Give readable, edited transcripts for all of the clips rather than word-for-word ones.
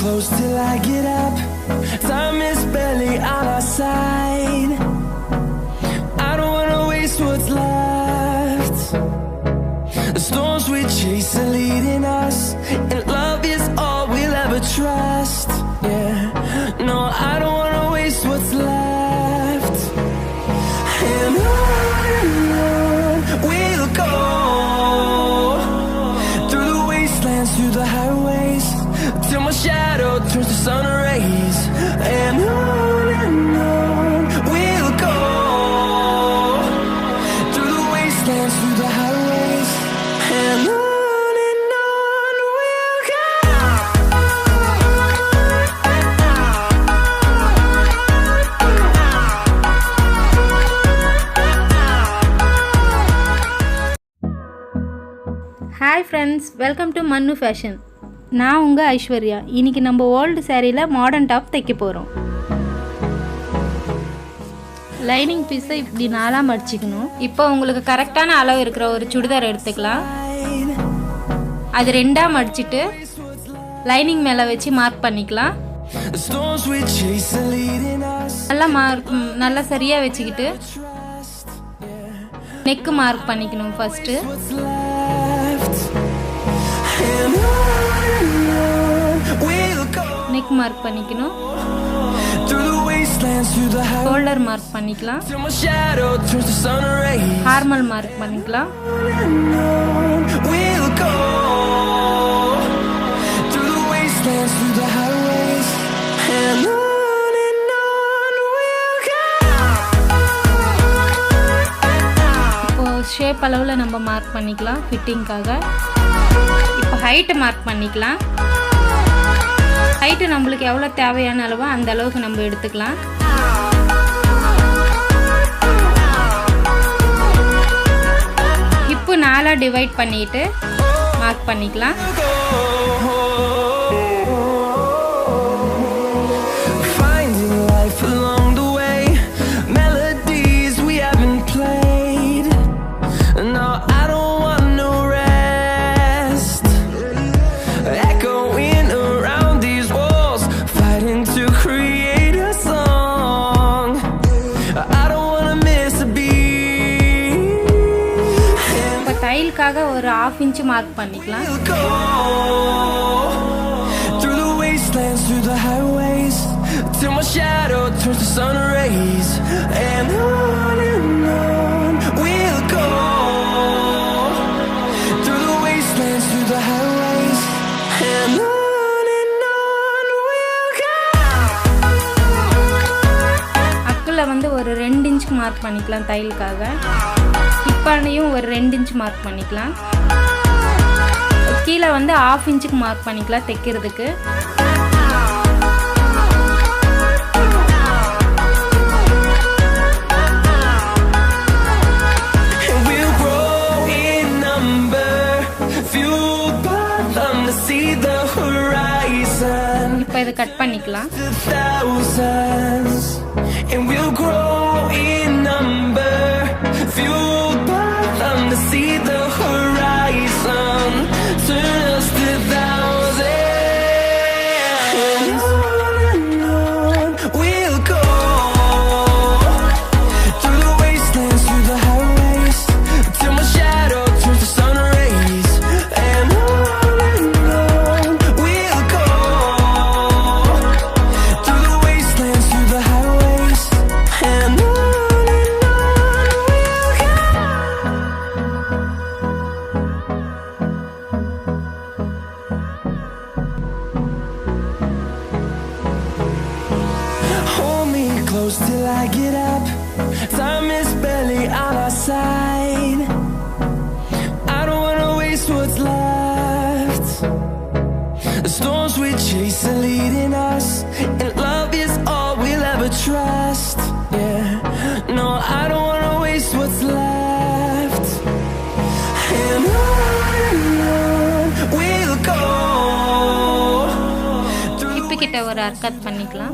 close till I get up. Time is barely on our side. I don't wanna waste what's left. The storms we chase are leading us, and love is all we'll ever trust. Yeah, no, I don't wanna waste what's left. And on we'll go, through the wastelands, through the highways, till my shadow turns to sun rays. And on we'll go, through the wastelands, through the highways, and on we'll go. Hi friends, welcome to Mannu Fashion. நான் உங்கள் ஐஸ்வர்யா. இன்றைக்கி நம்ம old சாரியில் modern top தைக்க போகிறோம். Lining பீஸை இப்படி நாலாக மடிச்சிக்கணும். இப்போ உங்களுக்கு கரெக்டான அளவு இருக்கிற ஒரு சுடிதார் எடுத்துக்கலாம். அது ரெண்டாக மடிச்சிட்டு லைனிங் மேலே வச்சு மார்க் பண்ணிக்கலாம். நல்லா சரியாக வச்சுக்கிட்டு நெக்கு மார்க் பண்ணிக்கணும். ஃபஸ்ட்டு நெக் மார்க் பண்ணிக்கணும். ஷோல்டர் மார்க் பண்ணிக்கலாம். ஹார்மல் மார்க் பண்ணிக்கலாம். இப்போ ஷேப் அளவில் நம்ம மார்க் பண்ணிக்கலாம் ஃபிட்டிங்காக. இப்போ ஹைட்டு மார்க் பண்ணிக்கலாம். ஹைட்டு நம்மளுக்கு எவ்வளோ தேவையான அளவோ அந்த அளவுக்கு நம்ம எடுத்துக்கலாம். இப்போ 4 டிவைட் பண்ணிட்டு மார்க் பண்ணிக்கலாம். தையலுக்காக ஒரு 1/2 இன்ச் மார்க் பண்ணிக்கலாம். அக்கில் வந்து ஒரு 2 இன்ச்சுக்கு மார்க் பண்ணிக்கலாம் தையலுக்காக. ஹிப்பானையும் ஒரு 2 இன்ச் மார்க் பண்ணிக்கலாம். கீழே வந்து 1/2 இன்ச்சுக்கு மார்க் பண்ணிக்கலாம் தைக்கிறதுக்கு. இப்போ இதை கட் பண்ணிக்கலாம். To see the horizon, turn us to thousands. And on we'll go, through the wastelands, through the highways, till my shadow turns to sun rays. And on we'll go, through the wastelands, through the highways, and on. Close till I get up. Time is barely on our side. I don't wanna waste what's left. The storms we chase are leading us, and love is all we'll ever trust. Yeah, no, I don't wanna waste what's left. And on we'll go. கிட்ட ஒரு அர்க்கத் பண்ணிக்கலாம்.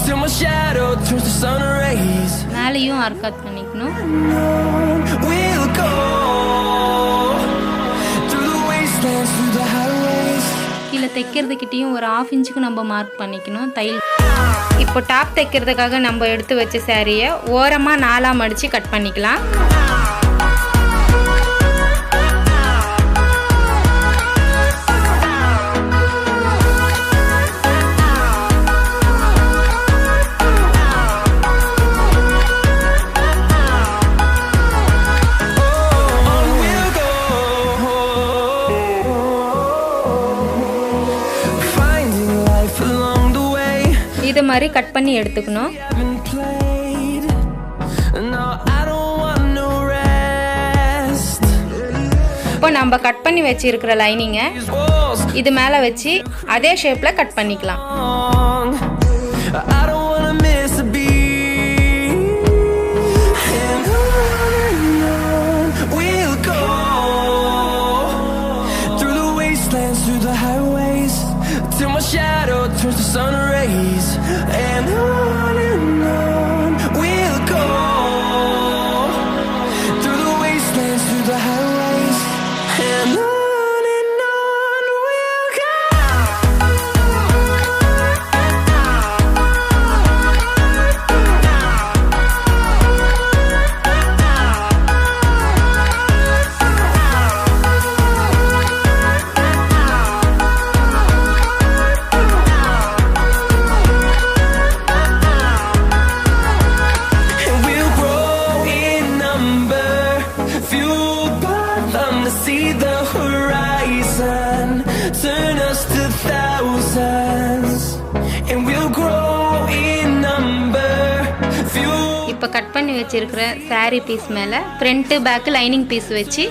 till my shadow turns to sun rays. மேலேயும் அர்க்கத் பண்ணிக்கணும். we'll go, through the wastelands, through the highways, கீழே தைக்கிறதுக்கிட்டேயும் ஒரு 1/2 இன்ச்சுக்கு நம்ம mark பண்ணிக்கணும் தையல். இப்போ டாப் தைக்கிறதுக்காக நம்ம எடுத்து வச்ச சாரியை ஓரமாக 4ஆக மடித்து கட் பண்ணிக்கலாம். இது மாதிரி கட் பண்ணி எடுத்துக்கணும். இப்போ நம்ம கட் பண்ணி வச்சிருக்கிற லைனிங்கை இது மேலே வச்சு அதே ஷேப்பில் கட் பண்ணிக்கலாம். இப்போ கட் பண்ணி வச்சிருக்கிற saree பீஸ் மேலே ஃப்ரண்ட் பேக் லைனிங் பீஸ் வச்சு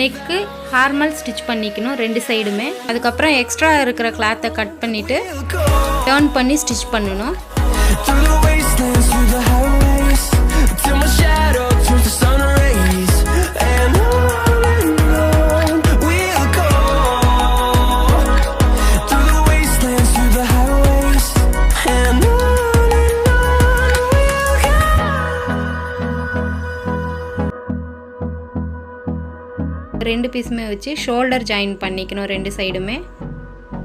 நெக்கு ஹார்மல் ஸ்டிச் பண்ணிக்கணும் 2 சைடுமே. அதுக்கப்புறம் எக்ஸ்ட்ரா இருக்கிற கிளாத்தை கட் பண்ணிவிட்டு டர்ன் பண்ணி ஸ்டிச் பண்ணணும். ரெண்டு பீஸுமே வச்சு ஷோல்டர் ஜாயின் பண்ணிக்கணும் 2 சைடுமே.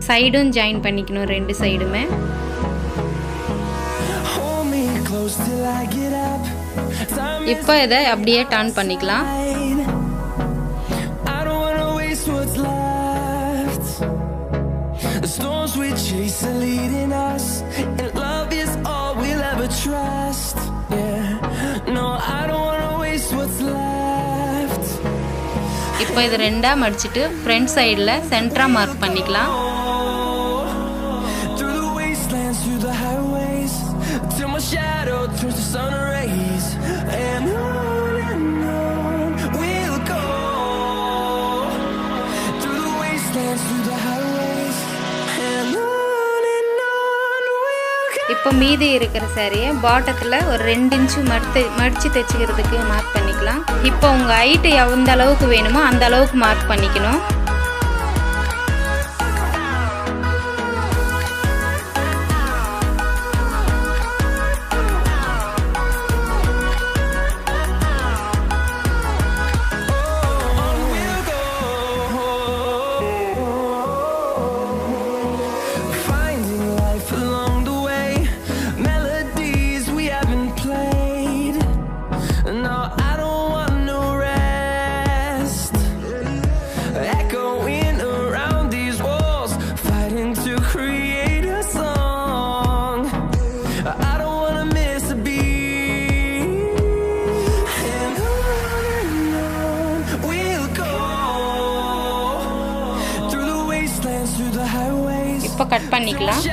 சைடும் ஜாயின் பண்ணிக்கணும் 2 சைடுமே. இப்போ இதை அப்படியே டர்ன் பண்ணிக்கலாம். இப்போ இது 2ஆ மடிச்சிட்டு ஃப்ரண்ட் சைடில் சென்டராக மார்க் பண்ணிக்கலாம். இப்போ மீதி இருக்கிற சாரியை பாட்டத்தில் ஒரு 2 இன்ச்சு மடித்து தைச்சிக்கிறதுக்கு மார்க் பண்ணிக்கலாம். இப்போ உங்கள் ஹைட்டு எந்த அளவுக்கு வேணுமோ அந்த அளவுக்கு மார்க் பண்ணிக்கணும். இப்போ கட் பண்ணிக்கலாம்.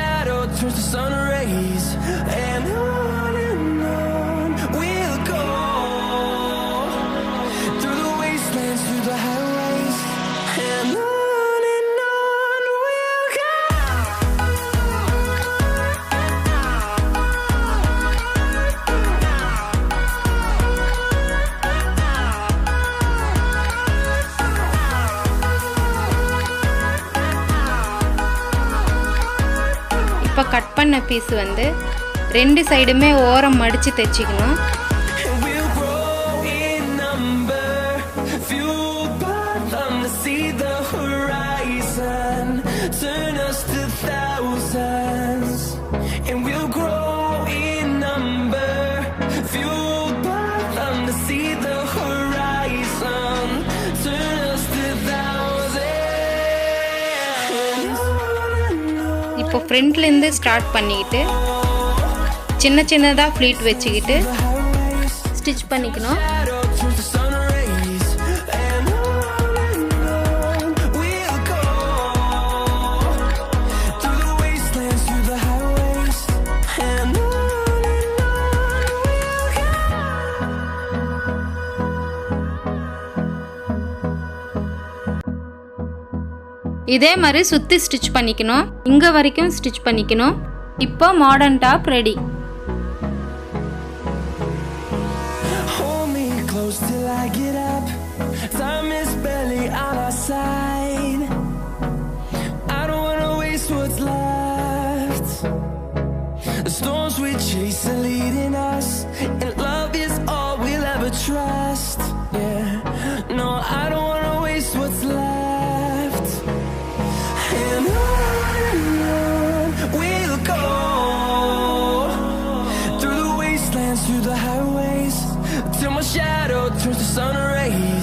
இப்போ கட் பண்ண பீஸ் வந்து 2 சைடுமே ஓரம் மடித்து தைச்சிக்கணும். Turn us இப்போ ஃப்ரண்ட்லேருந்து ஸ்டார்ட் பண்ணிக்கிட்டு சின்ன சின்னதாக ஃப்ளீட் வச்சுக்கிட்டு ஸ்டிச் பண்ணிக்கணும். இதே மாதிரி சுற்றி ஸ்டிச் பண்ணிக்கணும். இங்கே வரைக்கும் ஸ்டிச் பண்ணிக்கணும். இப்போ modern top ready. Through the highways till my shadow turns to sun rays.